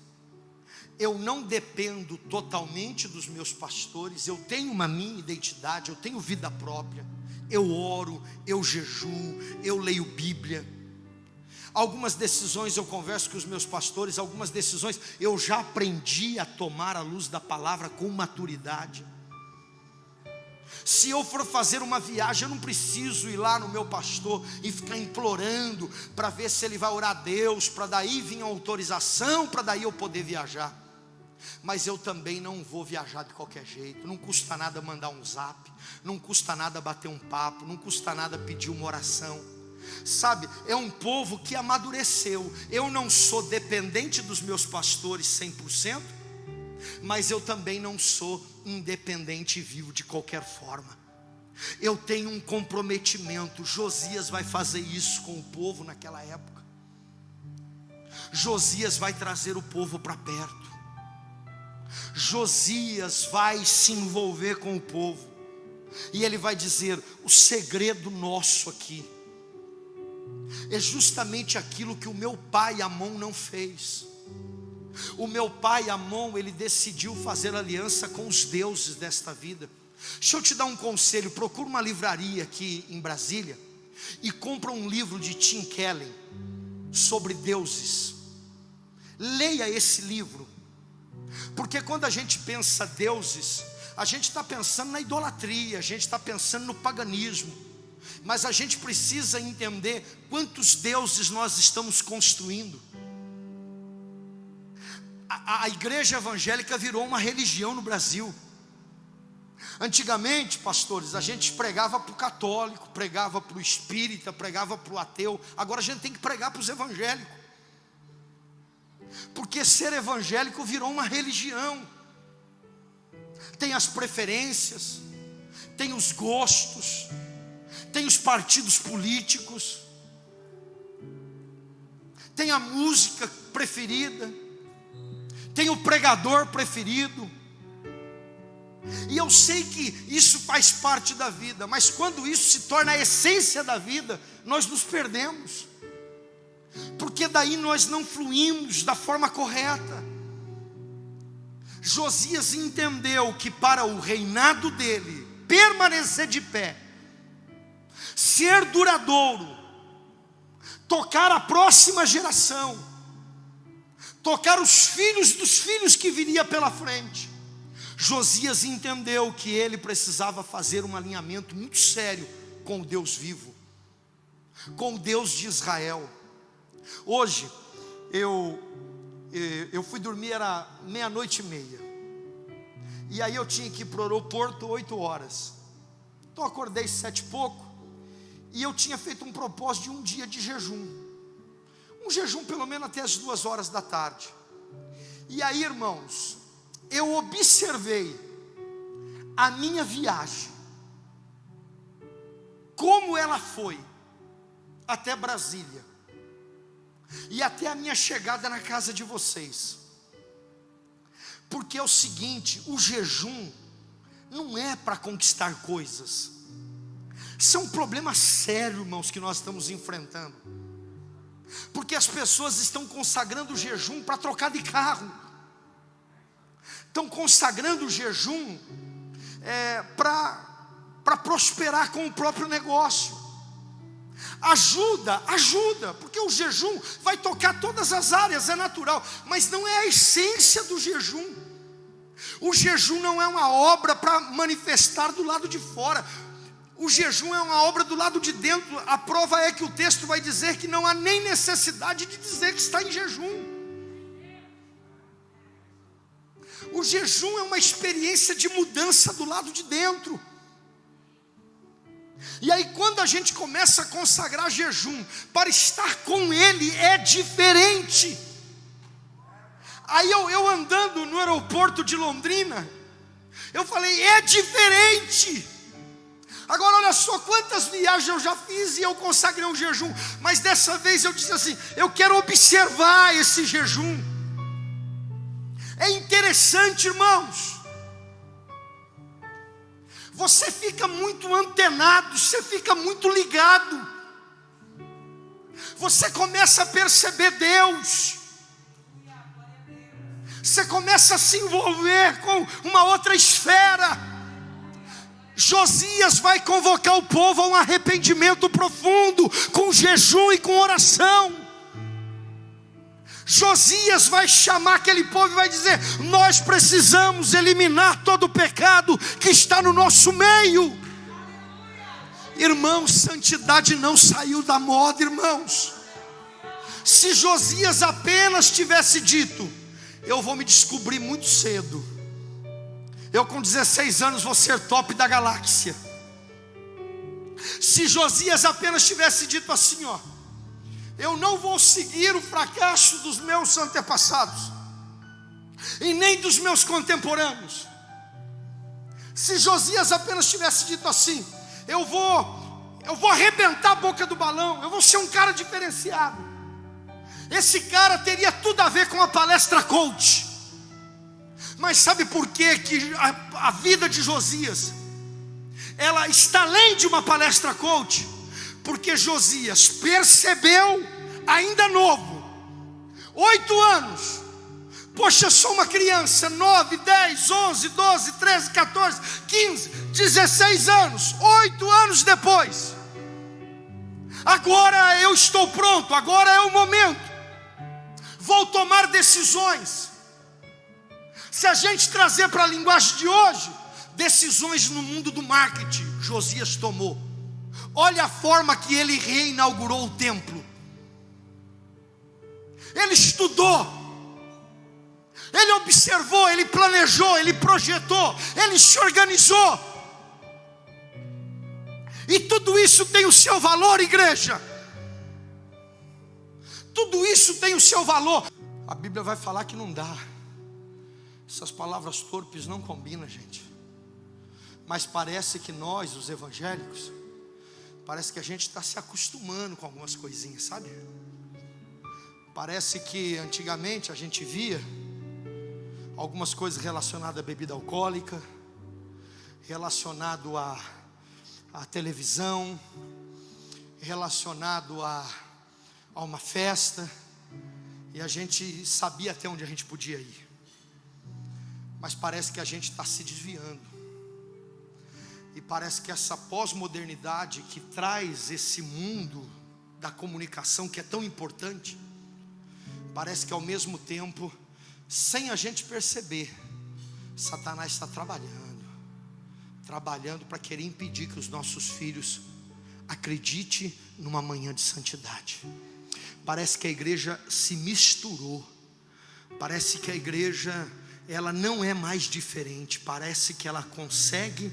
Eu não dependo totalmente dos meus pastores, eu tenho uma minha identidade, eu tenho vida própria, eu oro, eu jejuo, eu leio Bíblia. Algumas decisões eu converso com os meus pastores, algumas decisões eu já aprendi a tomar à luz da palavra com maturidade. Se eu for fazer uma viagem, eu não preciso ir lá no meu pastor e ficar implorando para ver se ele vai orar a Deus, para daí vir a autorização, para daí eu poder viajar. Mas eu também não vou viajar de qualquer jeito. Não custa nada mandar um zap, não custa nada bater um papo, não custa nada pedir uma oração. Sabe, é um povo que amadureceu. Eu não sou dependente dos meus pastores 100%, mas eu também não sou independente e vivo de qualquer forma. Eu tenho um comprometimento. Josias vai fazer isso com o povo naquela época. Josias vai trazer o povo para perto. Josias vai se envolver com o povo. E ele vai dizer: o segredo nosso aqui é justamente aquilo que o meu pai Amon não fez. O meu pai Amon, ele decidiu fazer aliança com os deuses desta vida. Deixa eu te dar um conselho: procura uma livraria aqui em Brasília e compra um livro de Tim Keller sobre deuses. Leia esse livro, porque quando a gente pensa deuses, a gente está pensando na idolatria, a gente está pensando no paganismo, mas a gente precisa entender quantos deuses nós estamos construindo. A igreja evangélica virou uma religião no Brasil. Antigamente, pastores, a gente pregava para o católico, pregava para o espírita, pregava para o ateu. Agora a gente tem que pregar para os evangélicos, porque ser evangélico virou uma religião. Tem as preferências, tem os gostos, tem os partidos políticos, tem a música preferida, tem o pregador preferido. E eu sei que isso faz parte da vida, mas quando isso se torna a essência da vida, nós nos perdemos, porque daí nós não fluímos da forma correta. Josias entendeu que para o reinado dele permanecer de pé, ser duradouro, tocar a próxima geração, tocar os filhos dos filhos que viria pela frente, Josias entendeu que ele precisava fazer um alinhamento muito sério com o Deus vivo, com o Deus de Israel. Hoje eu fui dormir, era 00:30, e aí eu tinha que ir para o aeroporto 8 horas. Então eu acordei 7 e pouco, e eu tinha feito um propósito de um dia de jejum, um jejum pelo menos até as 2 horas da tarde. E aí, irmãos, eu observei a minha viagem, como ela foi até Brasília, e até a minha chegada na casa de vocês. Porque é o seguinte, o jejum não é para conquistar coisas. Isso é um problema sério, irmãos, que nós estamos enfrentando. Porque as pessoas estão consagrando o jejum para trocar de carro, estão consagrando o jejum para prosperar com o próprio negócio. Ajuda, porque o jejum vai tocar todas as áreas, é natural, mas não é a essência do jejum. O jejum não é uma obra para manifestar do lado de fora, o jejum é uma obra do lado de dentro. A prova é que o texto vai dizer que não há nem necessidade de dizer que está em jejum. O jejum é uma experiência de mudança do lado de dentro. E aí quando a gente começa a consagrar jejum para estar com Ele, é diferente. Aí eu andando no aeroporto de Londrina, eu falei, é diferente. Agora olha só, quantas viagens eu já fiz e eu consagrei um jejum, mas dessa vez eu disse assim, eu quero observar esse jejum. É interessante, irmãos, você fica muito antenado, você fica muito ligado, você começa a perceber Deus, você começa a se envolver com uma outra esfera. Josias vai convocar o povo a um arrependimento profundo, com jejum e com oração. Josias vai chamar aquele povo e vai dizer, nós precisamos eliminar todo o pecado que está no nosso meio. Irmãos, santidade não saiu da moda, irmãos. Se Josias apenas tivesse dito, eu vou me descobrir muito cedo, eu com 16 anos vou ser top da galáxia. Se Josias apenas tivesse dito assim, ó, eu não vou seguir o fracasso dos meus antepassados e nem dos meus contemporâneos. Se Josias apenas tivesse dito assim, eu vou arrebentar a boca do balão, eu vou ser um cara diferenciado. Esse cara teria tudo a ver com a palestra coach. Mas sabe por quê que a vida de Josias, ela está além de uma palestra coach? Porque Josias percebeu, ainda novo, 8 anos, poxa, eu sou uma criança, 9, 10, 11, 12, 13, 14, 15, 16 anos, 8 anos depois, agora eu estou pronto, agora é o momento, vou tomar decisões. Se a gente trazer para a linguagem de hoje, decisões no mundo do marketing, Josias tomou. Olha a forma que ele reinaugurou o templo. Ele estudou, ele observou, ele planejou, ele projetou, ele se organizou. E tudo isso tem o seu valor, igreja. Tudo isso tem o seu valor. A Bíblia vai falar que não dá. Essas palavras torpes não combinam, gente. Mas parece que nós, os evangélicos, parece que a gente está se acostumando com algumas coisinhas, sabe? Parece que antigamente a gente via algumas coisas relacionadas à bebida alcoólica, relacionado à televisão, relacionado a uma festa, e a gente sabia até onde a gente podia ir. Mas parece que a gente está se desviando. E parece que essa pós-modernidade que traz esse mundo da comunicação que é tão importante, parece que ao mesmo tempo, sem a gente perceber, Satanás está trabalhando para querer impedir que os nossos filhos acreditem numa manhã de santidade. Parece que a igreja se misturou. Parece que a igreja, ela não é mais diferente. Parece que ela consegue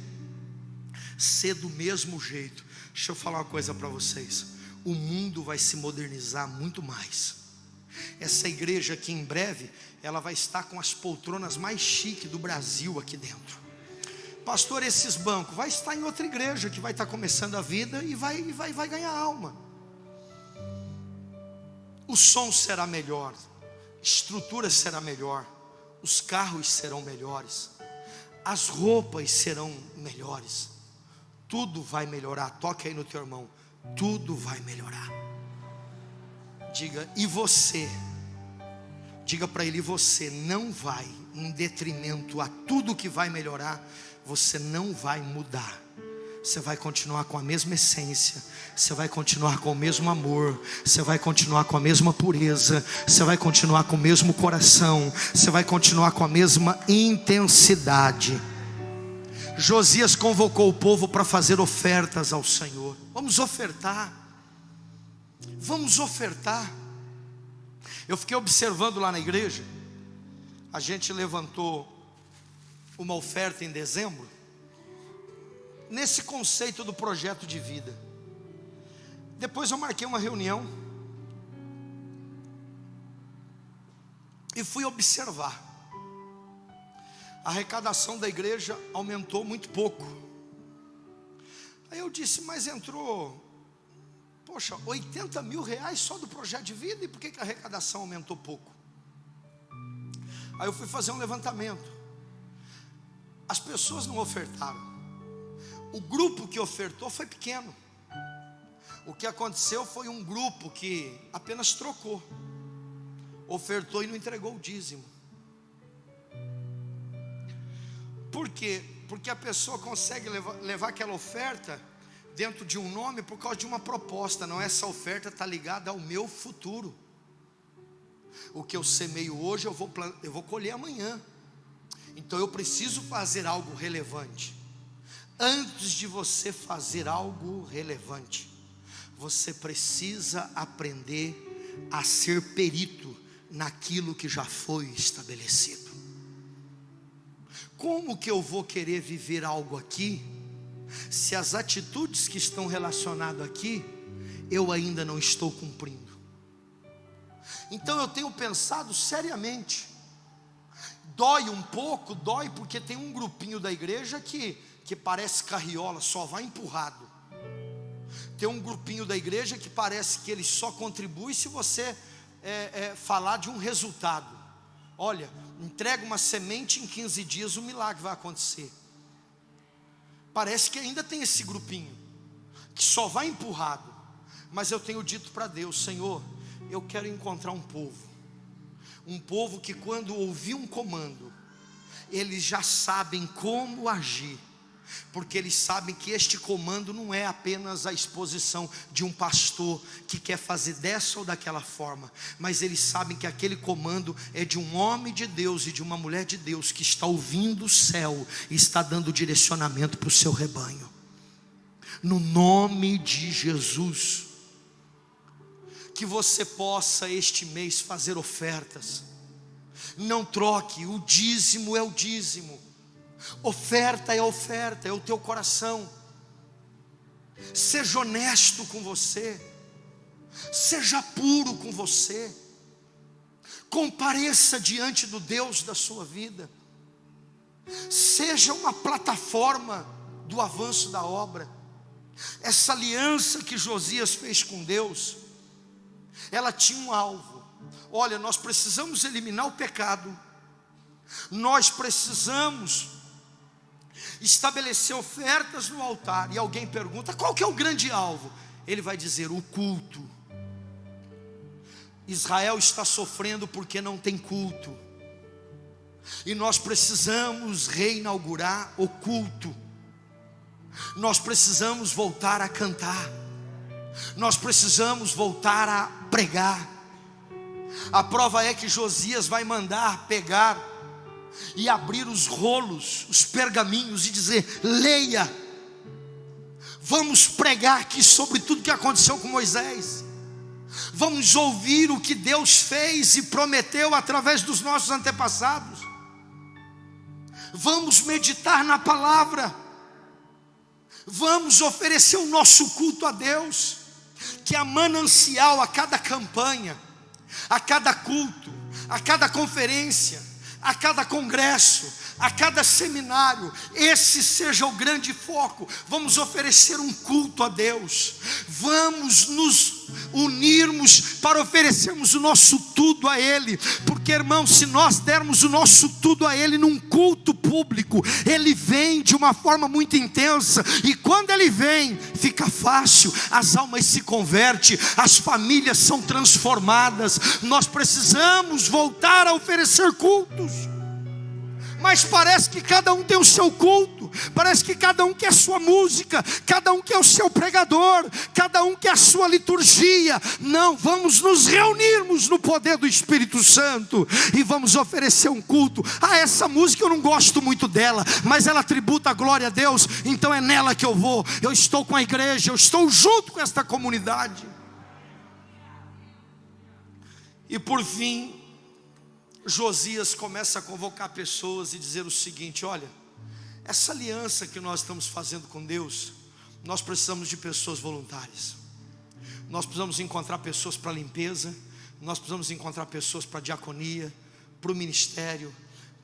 ser do mesmo jeito. Deixa eu falar uma coisa para vocês. O mundo vai se modernizar muito mais. Essa igreja aqui em breve, ela vai estar com as poltronas mais chiques do Brasil aqui dentro. Pastor, esses bancos, vai estar em outra igreja que vai estar começando a vida e vai ganhar alma. O som será melhor, a estrutura será melhor, os carros serão melhores, as roupas serão melhores, tudo vai melhorar. Toque aí no teu irmão, tudo vai melhorar. Diga, e você? Diga para ele, você não vai, em detrimento a tudo que vai melhorar, você não vai mudar. Você vai continuar com a mesma essência, você vai continuar com o mesmo amor, você vai continuar com a mesma pureza, você vai continuar com o mesmo coração, você vai continuar com a mesma intensidade. Josias convocou o povo para fazer ofertas ao Senhor. Vamos ofertar. Vamos ofertar. Eu fiquei observando lá na igreja. A gente levantou uma oferta em dezembro, nesse conceito do projeto de vida. Depois eu marquei uma reunião e fui observar. A arrecadação da igreja aumentou muito pouco. Aí eu disse, mas entrou, poxa, 80 mil reais só do projeto de vida, e por que a arrecadação aumentou pouco? Aí eu fui fazer um levantamento. As pessoas não ofertaram. O grupo que ofertou foi pequeno. O que aconteceu foi um grupo que apenas trocou, ofertou e não entregou o dízimo. Por quê? Porque a pessoa consegue levar aquela oferta dentro de um nome por causa de uma proposta. Não, essa oferta está ligada ao meu futuro. O que eu semeio hoje eu vou colher amanhã. Então eu preciso fazer algo relevante. Antes de você fazer algo relevante, você precisa aprender a ser perito naquilo que já foi estabelecido. Como que eu vou querer viver algo aqui, se as atitudes que estão relacionadas aqui, eu ainda não estou cumprindo? Então eu tenho pensado seriamente. Dói um pouco, dói porque tem um grupinho da igreja que parece carriola, só vai empurrado. Tem um grupinho da igreja que parece que ele só contribui se você falar de um resultado. Olha, entrega uma semente, em 15 dias o milagre vai acontecer. Parece que ainda tem esse grupinho que só vai empurrado. Mas eu tenho dito para Deus, Senhor, eu quero encontrar um povo que quando ouvir um comando, eles já sabem como agir. porque eles sabem que este comando não é apenas a exposição de um pastor que quer fazer dessa ou daquela forma, mas eles sabem que aquele comando é de um homem de Deus e de uma mulher de Deus que está ouvindo o céu e está dando direcionamento para o seu rebanho. No nome de Jesus, que você possa este mês fazer ofertas. Não troque, o dízimo é o dízimo, oferta, é o teu coração. Seja honesto com você, seja puro com você, compareça diante do Deus da sua vida, seja uma plataforma do avanço da obra. Essa aliança que Josias fez com Deus, ela tinha um alvo. Olha, nós precisamos eliminar o pecado, nós precisamos estabelecer ofertas no altar. E alguém pergunta, qual que é o grande alvo? Ele vai dizer, o culto. Israel está sofrendo porque não tem culto, e nós precisamos reinaugurar o culto. Nós precisamos voltar a cantar, nós precisamos voltar a pregar. A prova é que Josias vai mandar pegar e abrir os rolos, os pergaminhos, e dizer, leia, vamos pregar aqui sobre tudo que aconteceu com Moisés, vamos ouvir o que Deus fez e prometeu através dos nossos antepassados, vamos meditar na palavra, vamos oferecer o nosso culto a Deus, que é manancial a cada campanha, a cada culto, a cada conferência, a cada congresso, a cada seminário, esse seja o grande foco. Vamos oferecer um culto a Deus, vamos nos unirmos para oferecermos o nosso tudo a Ele, porque irmão, se nós dermos o nosso tudo a Ele num culto público, Ele vem de uma forma muito intensa, e quando Ele vem, fica fácil, as almas se convertem, as famílias são transformadas. Nós precisamos voltar a oferecer cultos. Mas parece que cada um tem o seu culto, parece que cada um quer a sua música, cada um quer o seu pregador, cada um quer a sua liturgia. Não, vamos nos reunirmos no poder do Espírito Santo e vamos oferecer um culto. Essa música eu não gosto muito dela, mas ela tributa a glória a Deus, então é nela que eu vou. Eu estou com a igreja, eu estou junto com esta comunidade. E por fim, Josias começa a convocar pessoas e dizer o seguinte, olha, essa aliança que nós estamos fazendo com Deus, nós precisamos de pessoas voluntárias, nós precisamos encontrar pessoas para limpeza, nós precisamos encontrar pessoas para diaconia, para o ministério,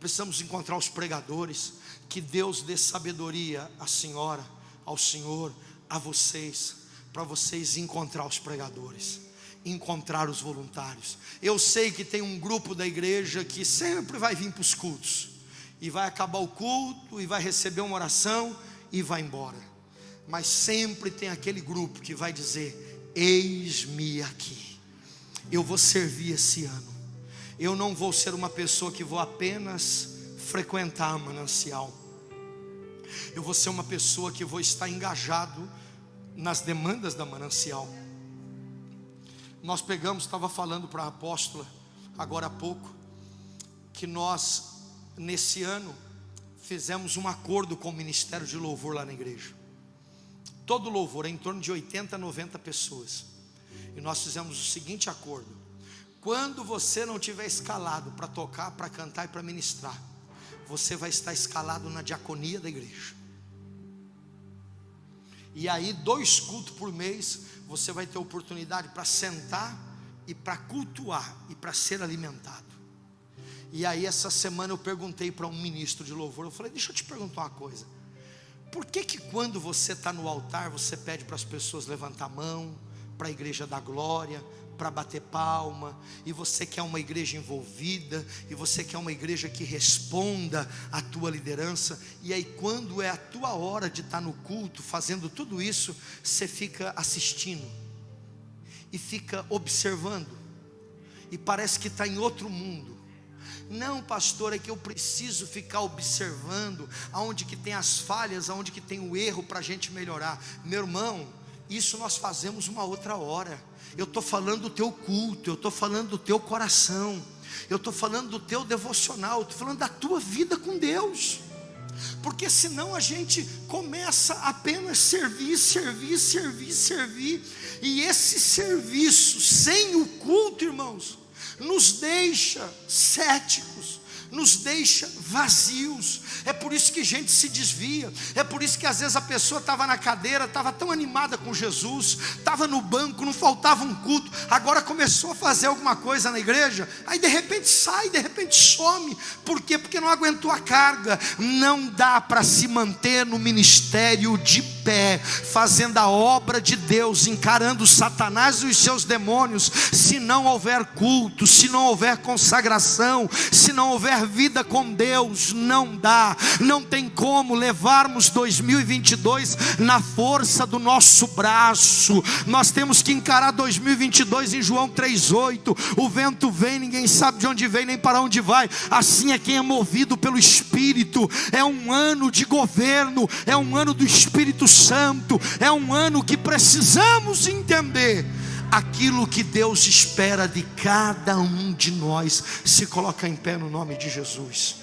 precisamos encontrar os pregadores. Que Deus dê sabedoria à senhora, ao senhor, a vocês, para vocês encontrar os pregadores, encontrar os voluntários. Eu sei que tem um grupo da igreja que sempre vai vir para os cultos, e vai acabar o culto, e vai receber uma oração, e vai embora. Mas sempre tem aquele grupo que vai dizer, eis-me aqui, eu vou servir esse ano. Eu não vou ser uma pessoa que vou apenas frequentar a manancial, eu vou ser uma pessoa que vou estar engajado nas demandas da manancial. Nós pegamos, estava falando para a apóstola agora há pouco, que nós nesse ano fizemos um acordo com o Ministério de Louvor lá na igreja. Todo louvor é em torno de 80 a 90 pessoas, e nós fizemos o seguinte acordo: quando você não tiver escalado para tocar, para cantar e para ministrar, você vai estar escalado na diaconia da igreja, e aí 2 cultos por mês você vai ter oportunidade para sentar e para cultuar e para ser alimentado. E aí essa semana eu perguntei para um ministro de louvor, eu falei, deixa eu te perguntar uma coisa, por que quando você está no altar, você pede para as pessoas levantar a mão, para a igreja dar glória, para bater palma, e você quer uma igreja envolvida, e você quer uma igreja que responda à tua liderança, e aí quando é a tua hora de estar no culto, fazendo tudo isso, você fica assistindo, e fica observando, e parece que está em outro mundo, Não, pastor, é que eu preciso ficar observando aonde que tem as falhas, aonde que tem o erro para a gente melhorar. Meu irmão, isso nós fazemos uma outra hora. Eu estou falando do teu culto, eu estou falando do teu coração, eu estou falando do teu devocional, eu estou falando da tua vida com Deus. Porque senão a gente começa apenas servir, e esse serviço sem o culto, irmãos, nos deixa céticos, nos deixa vazios. É por isso que gente se desvia. É por isso que às vezes a pessoa estava na cadeira, estava tão animada com Jesus, estava no banco, não faltava um culto, agora começou a fazer alguma coisa na igreja, aí de repente sai, de repente some. Por quê? Porque não aguentou a carga. Não dá para se manter no ministério de pé, fazendo a obra de Deus, encarando Satanás e os seus demônios, se não houver culto, se não houver consagração, se não houver vida com Deus. Não dá, não tem como levarmos 2022 na força do nosso braço. Nós temos que encarar 2022 em João 3,8. O vento vem, ninguém sabe de onde vem nem para onde vai. Assim é quem é movido pelo Espírito. É um ano de governo, é um ano do Espírito Santo, é um ano que precisamos entender aquilo que Deus espera de cada um de nós. Se coloca em pé no nome de Jesus.